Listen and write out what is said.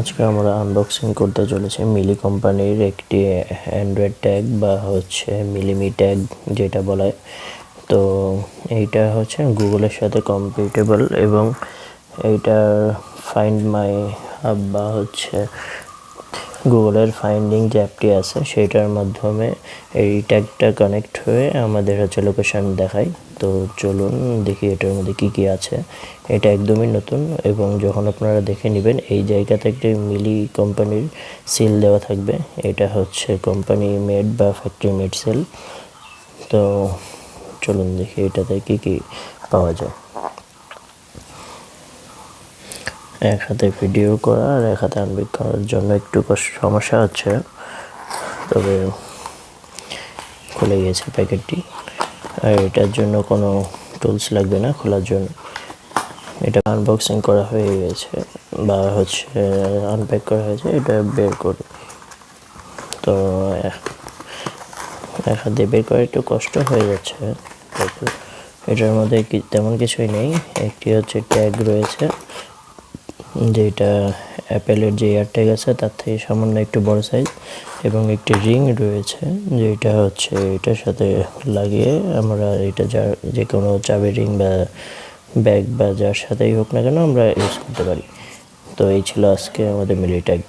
আজকে আমরা আনবক্সিং করতে চলেছি মিলি কোম্পানির একটি অ্যান্ড্রয়েড ট্যাগ বা মিলিমি ট্যাগ যেটা বলা হয়। তো এইটা হচ্ছে গুগলের সাথে কম্পিটেবল এবং এইটার ফাইন্ড মাই হাব বা গুগলের ফাইন্ডিং যে অ্যাপটি আছে সেটার মাধ্যমে এই ট্যাগটা কানেক্ট হয়ে আমাদের লোকেশান দেখায়। তো চলুন দেখি এটার মধ্যে কী আছে। এটা একদমই নতুন এবং যখন আপনারা দেখে নেবেন এই জায়গাতে একটি মিলি কোম্পানির সিল দেওয়া থাকবে। এটা কোম্পানি মেড বা ফ্যাক্টরি মেড সিল। তো চলুন দেখি এটাতে কী পাওয়া যায়। এক হাতে ভিডিও করা আর এক হাতে আনপিক করার জন্য একটু সমস্যা হচ্ছে, তবে খুলে গিয়েছে প্যাকেটটি। আর এটার জন্য কোনো টুলস লাগবে না খোলার জন্য। এটা আনবক্সিং করা হয়ে গেছে বা আনপ্যাক করা হয়েছে, এটা বের করি। তো এক হাত দিয়ে বের করা একটু কষ্ট হয়ে যাচ্ছে। এটার মধ্যে তেমন কিছুই নেই। একটি ট্যাগ রয়েছে যেটা অ্যাপেলের যে এয়ার ট্যাগ আছে তার থেকে সামান্য একটু বড় সাইজ, এবং একটি রিং রয়েছে যেটা এটার সাথে লাগিয়ে আমরা এটা যে কোনো চাবি রিং বা ব্যাগ বা যার সাথেই হোক না কেন আমরা ইউজ করতে পারি। তো এই ছিল আজকে আমাদের মিলি ট্যাগ।